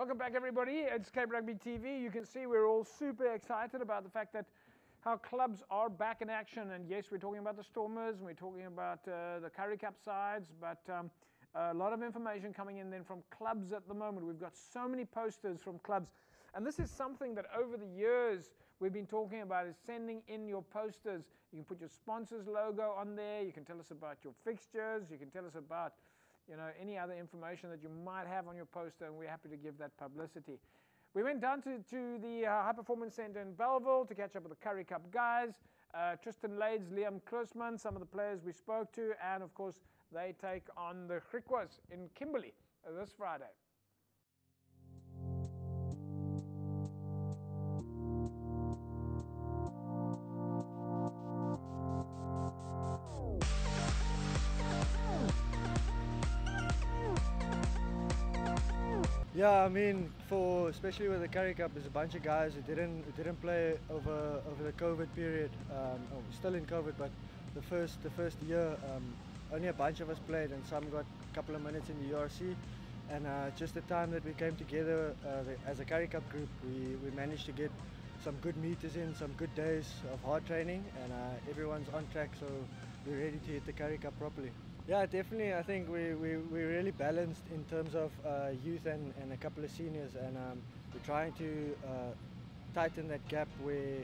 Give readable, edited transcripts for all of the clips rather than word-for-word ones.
Welcome back, everybody. It's Cape Rugby TV. You can see we're all super excited about the fact that how clubs are back in action. And yes, we're talking about the Stormers, and we're talking about the Currie Cup sides, but a lot of information coming in then from clubs at the moment. We've got so many posters from clubs. And this is something that over the years we've been talking about, is sending in your posters. You can put your sponsor's logo on there. You can tell us about your fixtures. You can tell us about any other information that you might have on your poster, and we're happy to give that publicity. We went down to the High Performance Centre in Bellville to catch up with the Currie Cup guys. Tristan Lades, Liam Klusman, some of the players we spoke to, and of course they take on the Griquas in Kimberley this Friday. Yeah, I mean, especially with the Currie Cup, there's a bunch of guys who didn't play over the COVID period. Still in COVID, but the first year, only a bunch of us played, and some got a couple of minutes in the URC. And just the time that we came together as a Currie Cup group, we managed to get some good meters in, some good days of hard training, and everyone's on track, so we're ready to hit the Currie Cup properly. Yeah, definitely. I think we're really balanced in terms of youth and a couple of seniors, and we're trying to tighten that gap where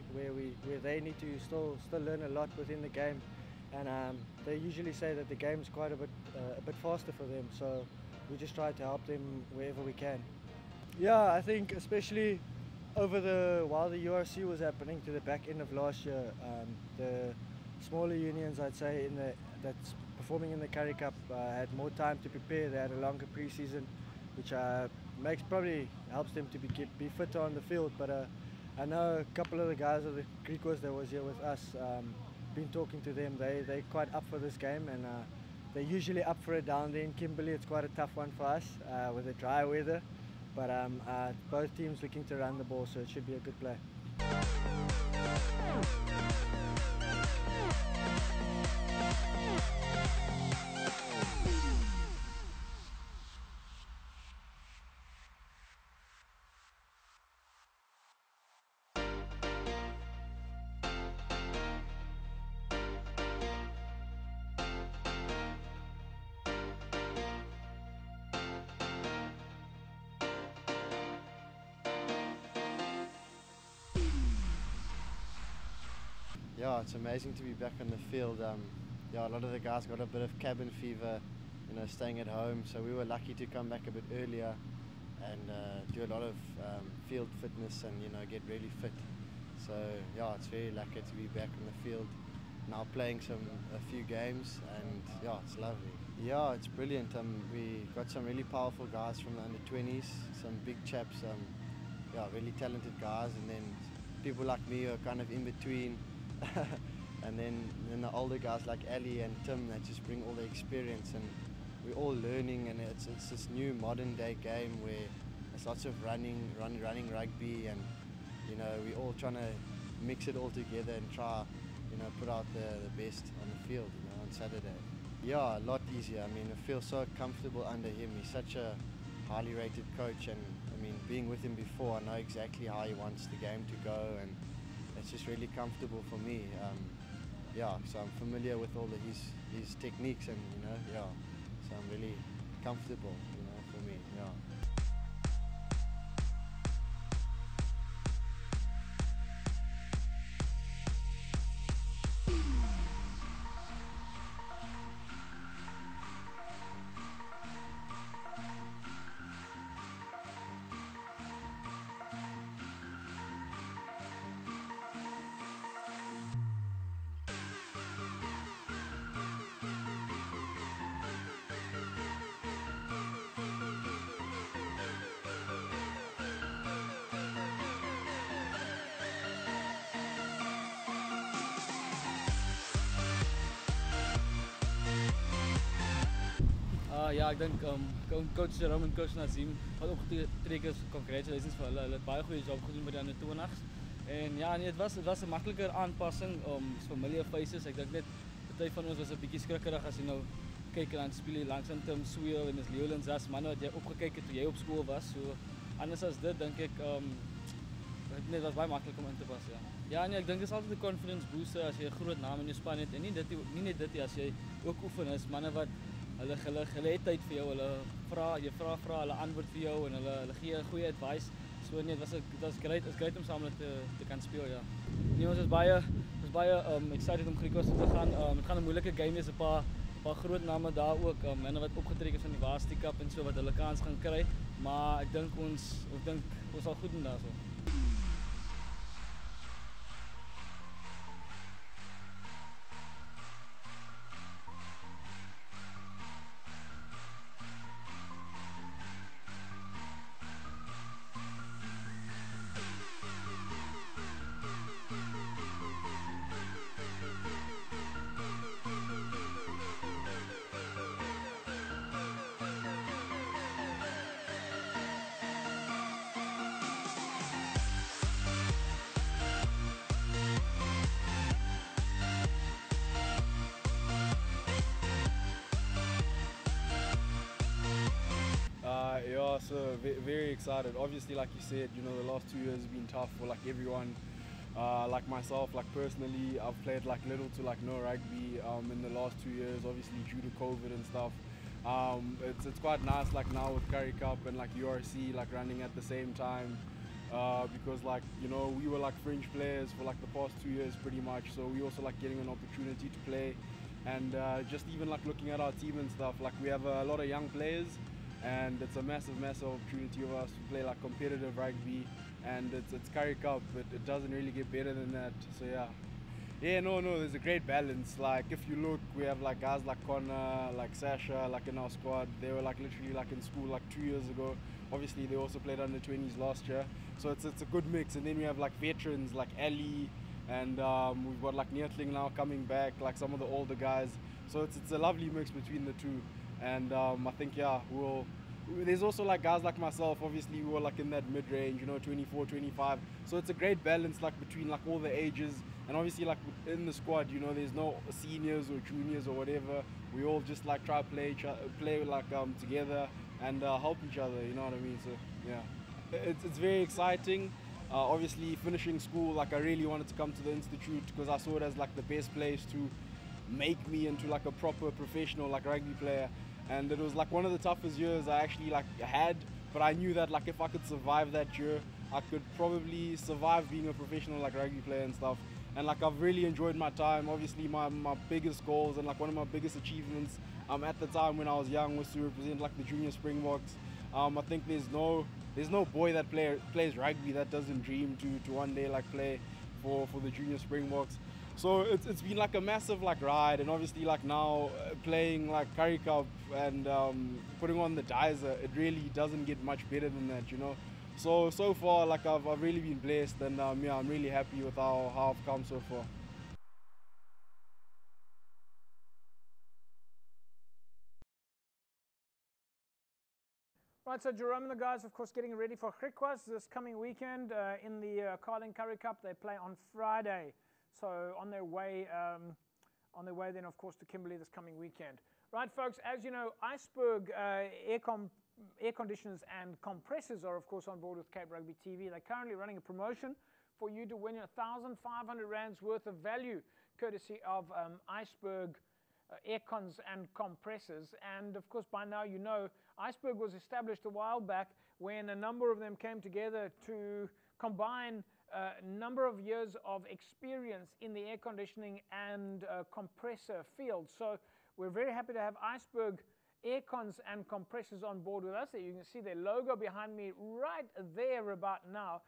they need to still learn a lot within the game, and they usually say that the game's quite a bit faster for them. So we just try to help them wherever we can. Yeah, I think especially while the URC was happening to the back end of last year, the smaller unions, I'd say, that's performing in the Currie Cup had more time to prepare. They had a longer pre-season, which probably helps them to be fitter on the field. But I know a couple of the guys of the Griquas that was here with us, been talking to them. They're quite up for this game, and they're usually up for it down there in Kimberley. It's quite a tough one for us with the dry weather. But both teams looking to run the ball, so it should be a good play. Yeah, it's amazing to be back on the field. Yeah, a lot of the guys got a bit of cabin fever, staying at home. So we were lucky to come back a bit earlier and do a lot of field fitness and get really fit. So yeah, it's very lucky to be back on the field now, playing a few games, and yeah, it's lovely. Yeah, it's brilliant. We got some really powerful guys from the under-20s, some big chaps, yeah, really talented guys, and then people like me who are kind of in between. And then the older guys like Ali and Tim that just bring all the experience, and we're all learning, and it's this new modern day game where there's lots of running rugby, and we're all trying to mix it all together and try put out the best on the field on Saturday. Yeah, a lot easier. I mean, I feel so comfortable under him. He's such a highly rated coach, and I mean, being with him before, I know exactly how he wants the game to go, and it's just really comfortable for me. Yeah, so I'm familiar with all his techniques, and yeah, so I'm really comfortable, for me, yeah. Ja, ek dink coach Jerome en coach Nazim wat opgetrek is, congratulations vir hulle. Hulle het baie goeie job gedoen met die onder 20s. En ja, nee, het was 'n makliker aanpassing familiar faces. Ek dink net party van ons was 'n bietjie skrikkerig as jy nou kyk en dan speel jy langs aan Tim Swiel en Miss Leoland as manne wat jy opgekyk het toe jy op skool was. So anders as dit dink ek dit was baie maklik om in te pas, ja. Ja, nee, ek dink dit is altyd 'n confidence booster as jy 'n groot naam in jou span het en nie net dit as jy ook oefen is manne wat hulle het tyd vir jou, jy vra hulle antwoord vir jou en hulle gee goeie advice. So nee, dit was great om saam te kan speel, ja. Nee, ons is baie excited om Currie Cup te gaan. Dit gaan 'n moeilike game wees, 'n paar groot name daar ook, manne wat opgetrek is van die Varsity Cup en so wat hulle kans gaan kry, maar ek dink ons sal goed doen daarso. Yeah, so very excited. Obviously, like you said, you know, the last 2 years have been tough for like everyone. Like myself, like personally, I've played like little to like no rugby in the last 2 years, obviously due to COVID and stuff. It's quite nice like now with Currie Cup and like URC like running at the same time, because like, you know, we were like fringe players for like the past 2 years pretty much, so we also like getting an opportunity to play. And just even like looking at our team and stuff, like we have a lot of young players, and it's a massive opportunity for us to play like competitive rugby, and it's Currie Cup, but it doesn't really get better than that. So no, there's a great balance. Like if you look, we have like guys like Connor, like Sasha, like in our squad. They were like literally like in school like 2 years ago. Obviously they also played under 20s last year, so it's a good mix. And then we have like veterans like Ali, and we've got like Neertling now coming back, like some of the older guys. So it's a lovely mix between the two. And I think there's also like guys like myself, obviously we were like in that mid-range, you know, 24, 25. So it's a great balance like between like all the ages, and obviously like in the squad, you know, there's no seniors or juniors or whatever. We all just like try to play like together and help each other, you know what I mean? So yeah, it's very exciting. Obviously finishing school, like I really wanted to come to the institute because I saw it as like the best place to make me into like a proper professional like rugby player. And it was like one of the toughest years I actually like had, but I knew that like if I could survive that year, I could probably survive being a professional like rugby player and stuff. And like I've really enjoyed my time. Obviously my biggest goals and like one of my biggest achievements at the time when I was young was to represent like the junior Springboks. I think there's no boy that plays rugby that doesn't dream to one day like play for the junior Springboks. So it's been like a massive like ride, and obviously like now playing like Currie Cup and putting on the Dizer, it really doesn't get much better than that, you know. So far like I've really been blessed, and yeah, I'm really happy with how I've come so far. Right, so Jerome and the guys, of course, getting ready for Griquas this coming weekend in the Carling Currie Cup. They play on Friday. So on their way then, of course, to Kimberley this coming weekend. Right, folks, as you know, Iceberg air conditioners and compressors are, of course, on board with Cape Rugby TV. They're currently running a promotion for you to win 1,500 rands worth of value, courtesy of Iceberg aircons and compressors. And, of course, by now you know Iceberg was established a while back when a number of them came together to combine a number of years of experience in the air conditioning and compressor field. So we're very happy to have Iceberg aircons and compressors on board with us. You can see their logo behind me right there about now.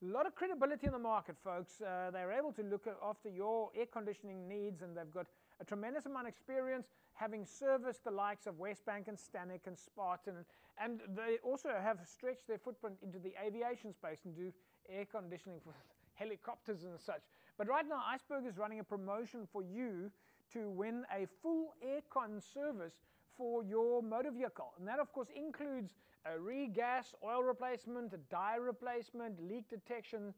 A lot of credibility in the market, folks. They're able to look after your air conditioning needs, and they've got a tremendous amount of experience having serviced the likes of Westbank and Stanek and Spartan, and they also have stretched their footprint into the aviation space and do air conditioning for helicopters and such. But right now Iceberg is running a promotion for you to win a full aircon service for your motor vehicle, and that of course includes a regas, oil replacement, a dye replacement, leak detection,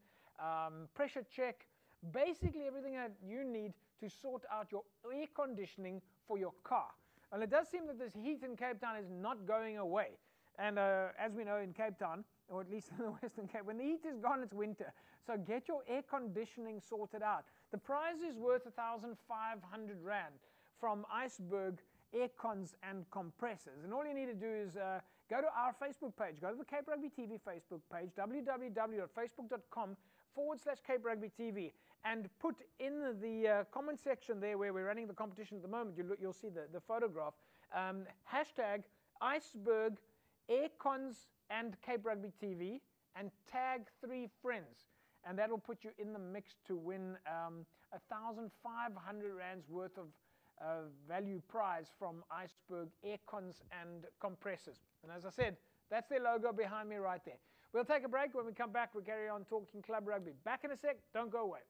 pressure check, basically everything that you need to sort out your air conditioning for your car. And it does seem that this heat in Cape Town is not going away. And as we know in Cape Town, or at least in the Western Cape, when the heat is gone, it's winter. So get your air conditioning sorted out. The prize is worth 1,500 Rand from Iceberg Aircons and Compressors. And all you need to do is go to our Facebook page. Go to the Cape Rugby TV Facebook page, www.facebook.com/Cape Rugby TV, and put in the comment section there where we're running the competition at the moment. You'll see the photograph. Hashtag Iceberg Aircons and Cape Rugby TV, and tag 3 friends, and that'll put you in the mix to win 1,500 Rands worth of value prize from Iceberg Aircons and Compressors. And as I said, that's their logo behind me right there. We'll take a break. When we come back, we'll carry on talking club rugby. Back in a sec. Don't go away.